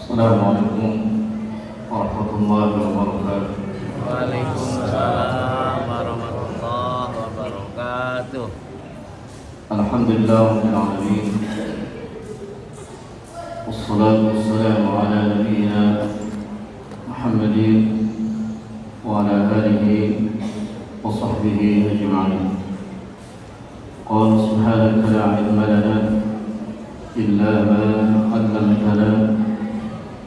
Assalamualaikum warahmatullahi wabarakatuh. Waalaikumsalam warahmatullahi wabarakatuh. Alhamdulillah rabbil alamin. Wassalatu wassalamu ala nabiyyina Muhammadin wa ala alihi wa sahbihi ajma'in. Qala subhanaka la ilma lana illa ma 'allamtana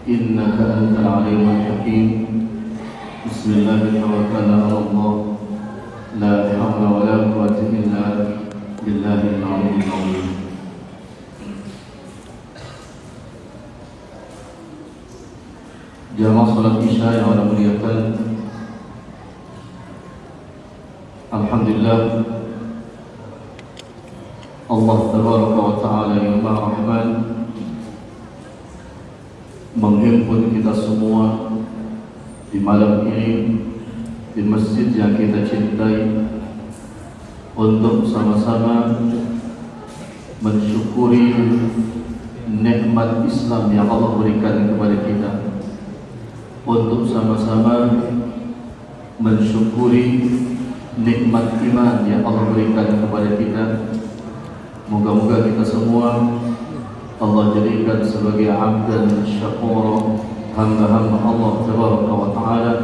innaka antal alimul hakim. Bismillahirrahmanirrahim. Allah la hawla wa la quwwata illa billahil aliyyil azim. Jamaah salat Isya yang Allah muliakan, alhamdulillah Allah tabaraka wa ta'ala yang Maha Rahman menghimpun kita semua di malam ini di masjid yang kita cintai untuk sama-sama mensyukuri nikmat Islam yang Allah berikan kepada kita, untuk sama-sama mensyukuri nikmat iman yang Allah berikan kepada kita. Moga-moga kita semua Allah jadikan sebagai abdan syakura, hamba-hamba Allah tabaraka wa ta'ala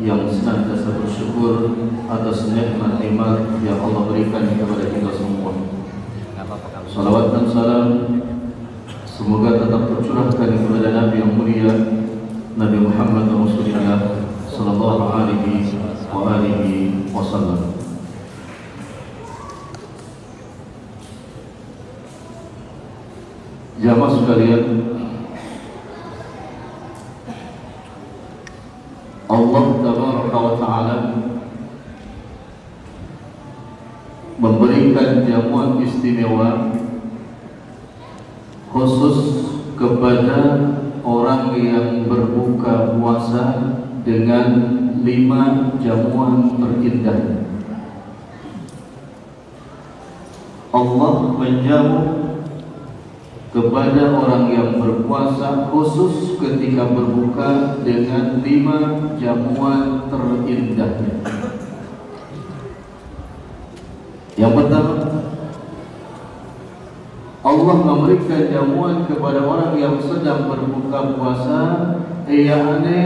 yang senantiasa bersyukur atas nikmat iman yang Allah berikan kepada kita semua. Salawat dan salam semoga tetap tercurahkan kepada Nabi yang mulia, Nabi Muhammad Rasulullah sallallahu alaihi wasallam. Jamaah sekalian, Allah tabaraka wa ta'ala memberikan jamuan istimewa khusus kepada orang yang berbuka puasa dengan 5 jamuan terindah. Allah menjamu kepada orang yang berpuasa khusus ketika berbuka dengan 5 jamuan terindahnya. Yang pertama, Allah memberikan jamuan kepada orang yang sedang berbuka puasa, yakni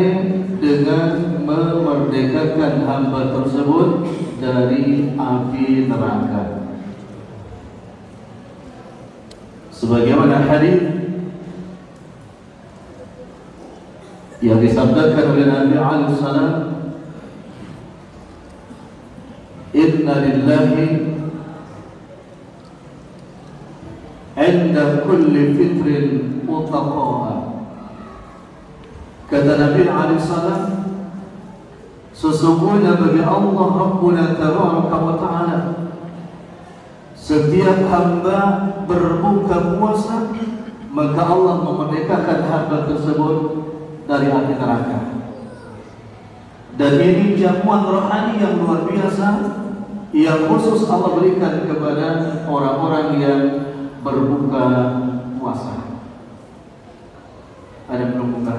dengan memerdekakan hamba tersebut dari api neraka. Sebagaimana hadis yang disabdakan oleh Nabi alaihi salam, inna lillahi 'inda kulli fitrin utaqaa. Kata Nabi alaihi salam, sesungguhnya bagi Allah Rabbuna tabaraka wa ta'ala, setiap hamba berbuka puasa, maka Allah memerdekakan hamba tersebut dari api neraka. Dan ini jamuan rohani yang luar biasa yang khusus Allah berikan kepada orang-orang yang berbuka puasa. Ada belum buka?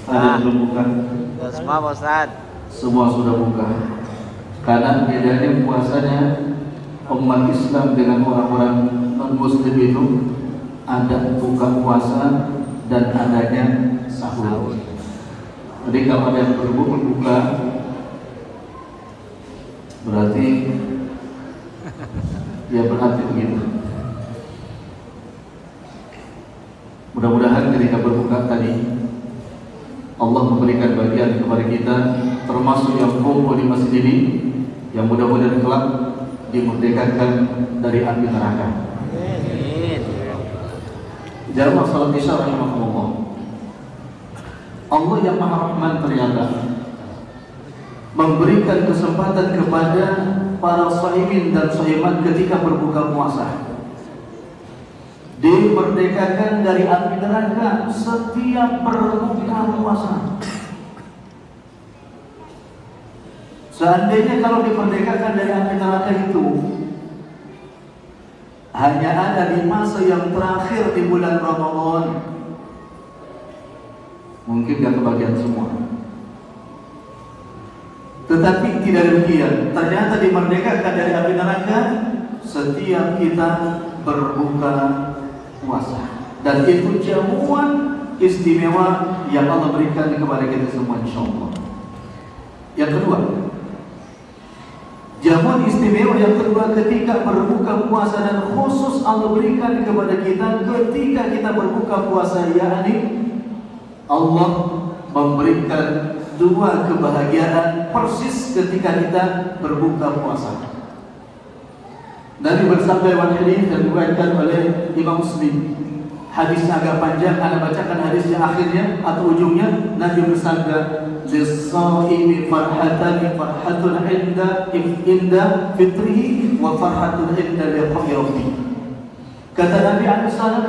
Ada belum buka? Semua Ustaz. Semua sudah buka. Karena bedanya puasanya umat Islam dengan orang-orang non-muslim itu ada buka puasa dan adanya sahur. Jadi kalau ada yang berbuka berarti ya berarti begitu. Mudah-mudahan ketika berbuka tadi Allah memberikan bagian kepada kita, termasuk yang kumpul di masjid ini, yang mudah-mudahan kelak dimerdekakan dari api neraka. Jamaah salat Isya rahimakumullah, Allah yang Maha Rahman ternyata memberikan kesempatan kepada para shaimin dan shaimat ketika berbuka puasa, dimerdekakan dari api neraka setiap berbuka puasa. Seandainya kalau dimerdekakan dari api neraka itu hanya ada di masa yang terakhir di bulan Ramadan. Mungkin gak kebagian semua. Tetapi tidak demikian. Ternyata dimerdekakan dari api neraka setiap kita berbuka puasa. Dan itu jamuan istimewa yang Allah berikan kepada kita semua, insyaallah. Yang kedua, jamuan istimewa yang kedua ketika berbuka puasa, dan khusus Allah berikan kepada kita ketika kita berbuka puasa, yakni Allah memberikan dua kebahagiaan persis ketika kita berbuka puasa. Nabi bersabda lewat hadis yang diriwayatkan oleh Imam Muslim. Hadis agak panjang, Anda bacakan hadisnya akhirnya atau ujungnya. Nabi bersabda, "Lis-shaimi farhatani, farhatun inda fitrihi wa farhatun inda liqa'i rabbih." Kata Nabi alaihissalam,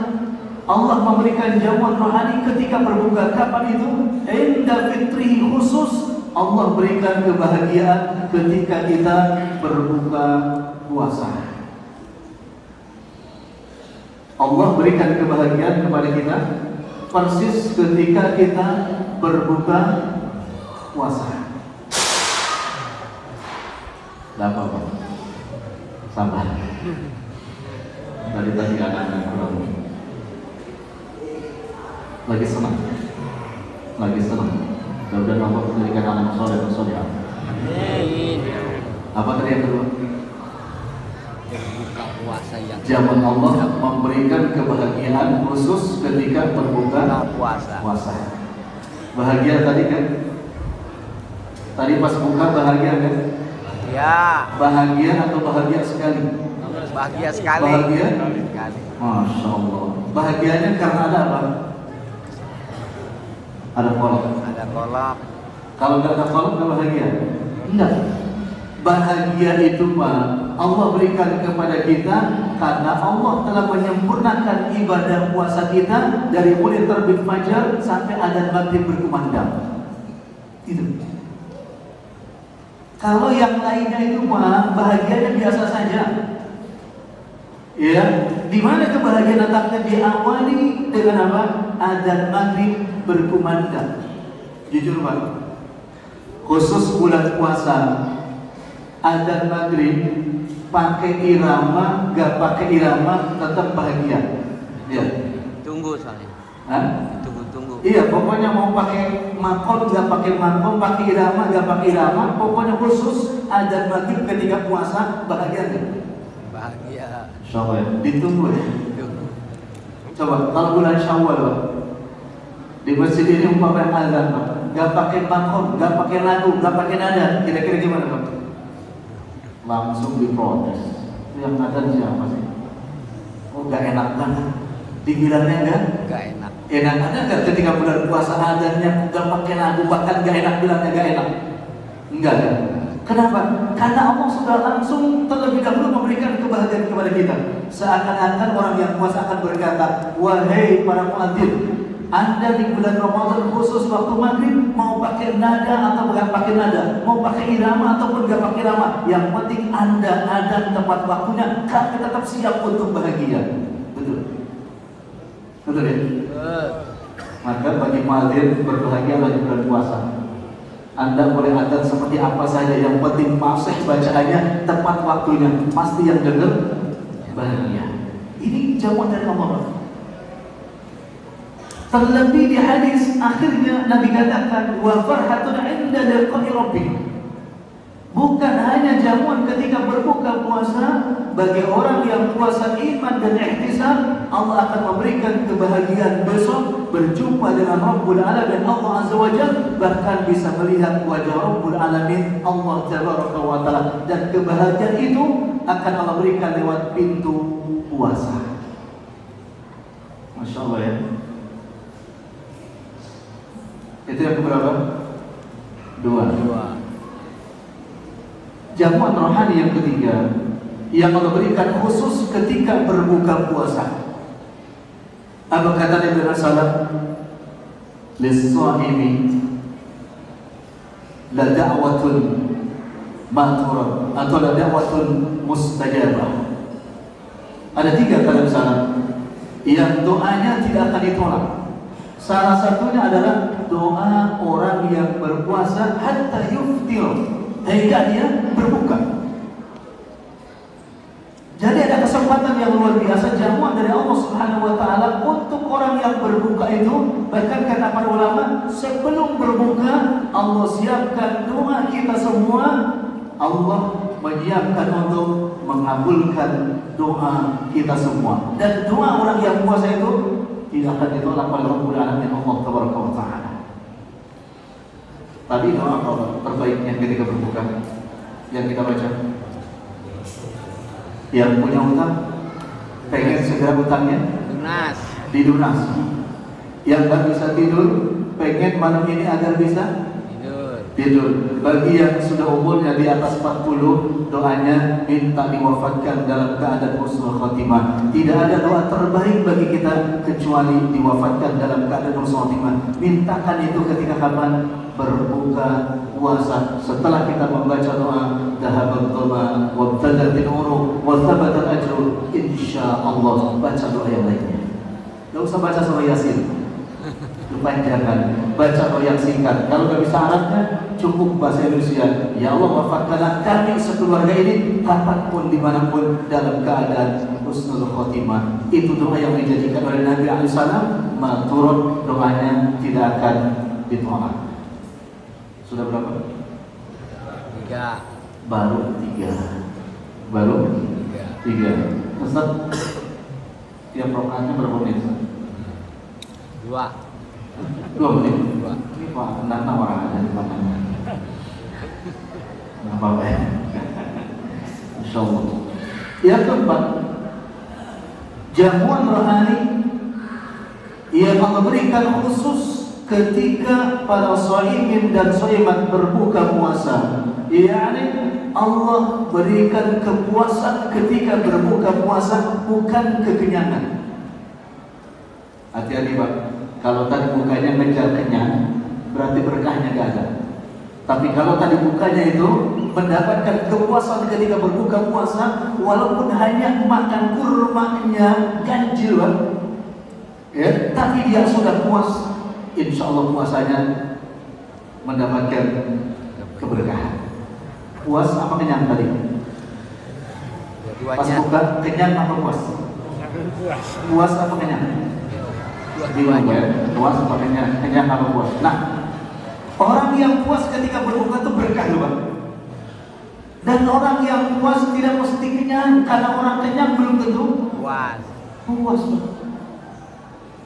Allah memberikan jamuan rohani ketika berbuka. Kapan itu? Inda fitrihi, khusus Allah berikan kebahagiaan ketika kita berbuka puasa. Allah berikan kebahagiaan kepada kita persis ketika kita berbuka puasa. Tidak apa-apa, sabar. Dari tadi anak-anak kurang. Lagi senang. Mudah-mudahan Allah memberikan anak soleh dan solehah. Apa tadi yang kedua? Berbuka puasa yang Zaman Allah memberikan kebahagiaan khusus ketika berbuka puasa. Bahagia tadi kan? Tadi pas buka bahagia kan? Ya. Bahagia atau bahagia sekali? Bahagia sekali. Bahagia? Sekali. Masya Allah. Bahagianya karena ada apa? Ada kolak. Ada kolak. Kalau nggak ada kolak, nggak bahagia? Enggak. Bahagia itu Pak, Allah berikan kepada kita karena Allah telah menyempurnakan ibadah puasa kita dari mulai terbit fajar sampai adzan maghrib berkumandang. Itu. Kalau yang lainnya itu Pak, bahagianya biasa saja. Ya, di mana kebahagiaan letaknya? Diawali dengan apa? Adzan maghrib berkumandang. Jujur Pak, khusus bulan puasa, adzan maghrib pakai irama, gak pakai irama tetap bahagia. Ya. Tunggu soalnya. Hah? Tunggu. Iya, pokoknya mau pakai makon, gak pakai makon, pakai irama, gak pakai irama, pokoknya khusus adzan maghrib ketika puasa bahagia. Bahagia. Syawal, ditunggu ya. Coba kalau bulan Syawal Pak, di masjid ini umpamanya azan Pak, gak pakai makon, gak pakai lagu, gak pakai nada, kira-kira gimana Pak? Langsung diprotes. Yang ada siapa sih? Oh, gak enak banget. Dibilangnya Gak enak. enak ada gak ketika bulan puasa adanya gak pakai lagu, bahkan gak enak, bilangnya gak enak? Enggak kan? Kenapa? Karena Allah sudah langsung terlebih dahulu memberikan kebahagiaan kepada kita. Seakan-akan orang yang puasa akan berkata, "Wahai para muadzin, Anda di bulan Ramadan khusus waktu maghrib mau pakai nada atau bukan pakai nada, mau pakai irama ataupun gak pakai irama, yang penting Anda ada tepat waktunya, kami tetap siap untuk bahagia." Betul? Betul ya? Maka bagi muadzin berbahagia di bulan puasa. Anda boleh adzan seperti apa saja, yang penting fasih bacaannya tepat waktunya, pasti yang dengar bahagia. Ini jawaban dari Allah. Terlebih di hadis akhirnya Nabi katakan, "Wa farhatun 'inda liqa'i rabbih." Bukan hanya jamuan ketika berbuka puasa, bagi orang yang puasa iman dan ihtisab, Allah akan memberikan kebahagiaan besok berjumpa dengan Rabbul Alamin, Allah Azza wa Jalla, bahkan bisa melihat wajah Rabbul Alamin, Allah Tabaraka wa Ta'ala, dan kebahagiaan itu akan Allah berikan lewat pintu puasa. Masya Allah ya. Itu yang keberapa? Dua. Jamuan rohani yang ketiga yang Allah berikan khusus ketika berbuka puasa. Apa kata Nabi Rasulullah? "Lis-shaimi la da'watun ma'thurah atau la da'watun mustajabah." Ada 3 kalimat salam yang doanya tidak akan ditolak. Salah satunya adalah doa orang yang berpuasa hatta yuftir, hingga dia berbuka. Jadi ada kesempatan yang luar biasa, jamuan dari Allah Subhanahu wa taala untuk orang yang berbuka itu. Bahkan kata para ulama, sebelum berbuka Allah siapkan doa kita semua. Allah menyiapkan untuk mengabulkan doa kita semua. Dan doa orang yang puasa itu tidak akan ditolak oleh Rabbul Alamin Allah Tabaraka wa Ta'ala. Tadi doa terbaiknya ketika berbuka yang kita baca, yang punya utang pengen segera utangnya lunas, dilunas. Yang gak bisa tidur pengen malam ini agar bisa tidur. Bagi yang sudah umurnya di atas 40, doanya minta diwafatkan dalam keadaan husnul khotimah. Tidak ada doa terbaik bagi kita kecuali diwafatkan dalam keadaan husnul khotimah. Mintakan itu ketika kapan? Berbuka puasa. Setelah kita membaca doa dhahabat dhama wa btadatil uruq wa thabatal ajru, insyaallah baca doa yang lainnya. Tidak usah baca surah Yasin, kepanjangan. Baca doa yang singkat. Kalau nggak bisa Arabnya, cukup bahasa Indonesia. Ya Allah, wafatkanlah kami sekeluarga ini kapanpun, dimanapun, dalam keadaan husnul khotimah. Itu doa yang dijadikan oleh Nabi Alaihissalam. Maturut, doanya tidak akan ditolak. Sudah berapa? 3. Baru 3. Baru 3. Ustaz, tiap rakaatnya berapa menit? 2. 2 menit. 2. Ini Pak, enggak orang ada di mana? Nggak apa-apa ya. Insyaallah. Yang keempat, jamuan rohani yang Allah berikan khusus ketika para shaimin dan shaimat berbuka puasa. Yani Allah berikan kepuasan ketika berbuka puasa, bukan kekenyangan. Hati-hati Pak, kalau tadi bukanya mengejar kenyang, berarti berkahnya gak ada. Tapi kalau tadi bukanya itu mendapatkan kepuasan ketika berbuka puasa, walaupun hanya makan kurmanya ganjil Pak, ya, tapi dia sudah puas, insya Allah puasanya mendapatkan keberkahan. Puas apa kenyang tadi? Pas buka kenyang apa puas? Puas apa kenyang? Bingung ya? Puas apa kenyang? Kenyang apa puas? Nah, orang yang puas ketika berbuka itu berkah loh Pak. Dan orang yang puas tidak mesti kenyang, karena orang kenyang belum tentu puas. Puas Pak.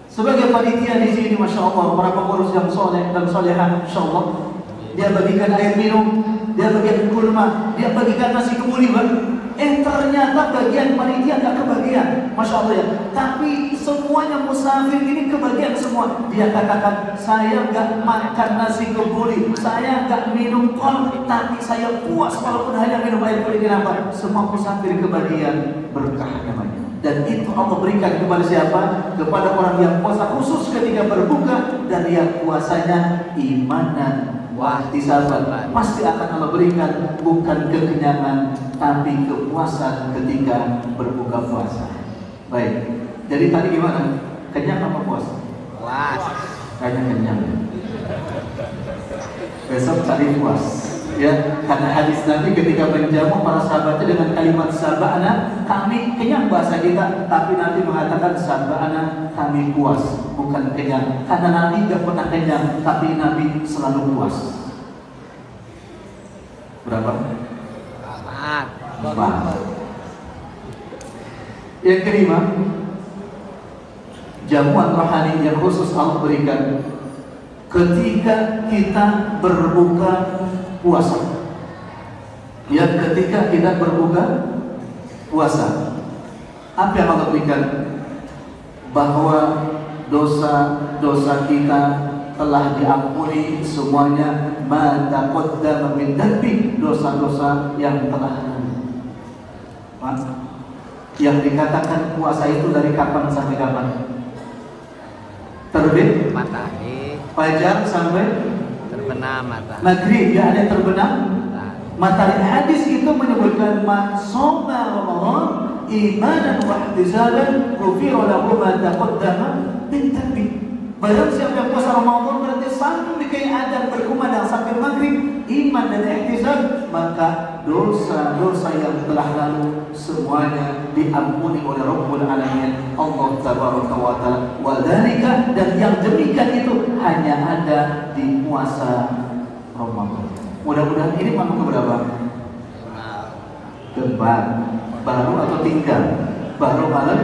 Sebagai panitia di sini, masya Allah, para pengurus yang soleh dan solehan, insya Allah, dia bagikan air minum, dia bagikan kurma, dia bagikan nasi kebuli Pak. Ternyata bagian panitia nggak kebagian, masya Allah ya. Tapi semuanya musafir ini kebagian semua. Dia katakan, saya nggak makan nasi kebuli, saya nggak minum kol, tapi saya puas walaupun hanya minum air putih. Kenapa? Semua musafir kebagian berkah namanya. Dan itu Allah berikan kepada siapa? Kepada orang yang puasa khusus ketika berbuka, dan yang puasanya imanan wahtisaban, pasti akan Allah berikan bukan kekenyangan, tapi kepuasan ketika berbuka puasa. Baik, jadi tadi gimana? Kenyang apa puas? Puas. Kayaknya kenyang. Besok cari puas. Ya, karena hadis Nabi ketika menjamu para sahabatnya dengan kalimat sabana, kami kenyang bahasa kita, tapi Nabi mengatakan sabana, kami puas, bukan kenyang. Karena Nabi tidak pernah kenyang, tapi Nabi selalu puas. Berapa? 4. Yang kelima, jamuan rohani yang khusus Allah berikan ketika kita berbuka puasa. Ya, ketika kita berbuka puasa, apa yang Allah berikan? Bahwa dosa-dosa kita telah diampuni semuanya, ma taqaddama min dzambi, dosa-dosa yang telah lalu. Yang dikatakan puasa itu dari kapan sampai kapan? Terbit Matahari. Fajar sampai Terbenam matahari. maghrib, ya, ada terbenam matahari. Hadis itu menyebutkan man shoma Ramadan imanan wa ihtisaban ghufira lahu ma taqaddama min dhanbi. Barang siapa yang puasa Ramadan berarti sampai adzan berkumandang sampai maghrib, iman dan ihtisab, maka dosa-dosa yang telah lalu semuanya diampuni oleh Rabbul Alamin Allah Tabaraka wa Ta'ala. Wa dzalika, dan yang demikian itu hanya ada di puasa Ramadan. Mudah-mudahan ini malam keberapa? Keempat. Baru atau tinggal? Baru malam.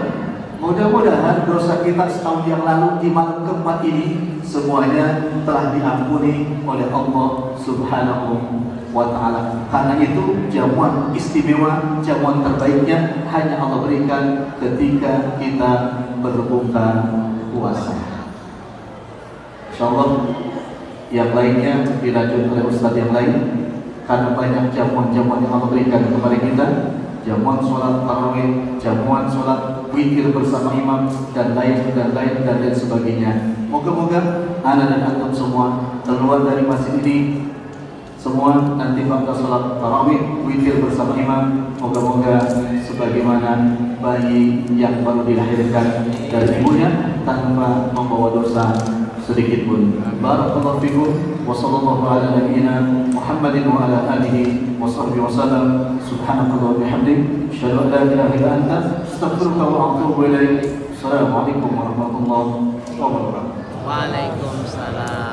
Mudah-mudahan dosa kita setahun yang lalu di malam keempat ini semuanya telah diampuni oleh Allah Subhanahu wa Ta'ala. Karena itu jamuan istimewa, jamuan terbaiknya hanya Allah berikan ketika kita berbuka puasa. InsyaAllah yang lainnya dilanjut oleh Ustadz yang lain, karena banyak jamuan-jamuan yang Allah berikan kepada kita. Jamuan sholat tarawih, jamuan sholat witir bersama imam, dan lain sebagainya. Moga-moga anak dan antum semua keluar dari masjid ini semua nanti pada sholat tarawih witir bersama imam. Moga-moga sebagaimana bayi yang baru dilahirkan dari ibunya tanpa membawa dosa sedikit pun. Barakallahu fikum wa sallallahu ala nabiyyina Muhammadin wa ala alihi wa sahbihi wa sallam. Subhanallahi wa bihamdihi, asyhadu an la ilaha illa anta, astaghfiruka wa atubu ilaik. Assalamualaikum warahmatullahi wabarakatuh. Waalaikumsalam.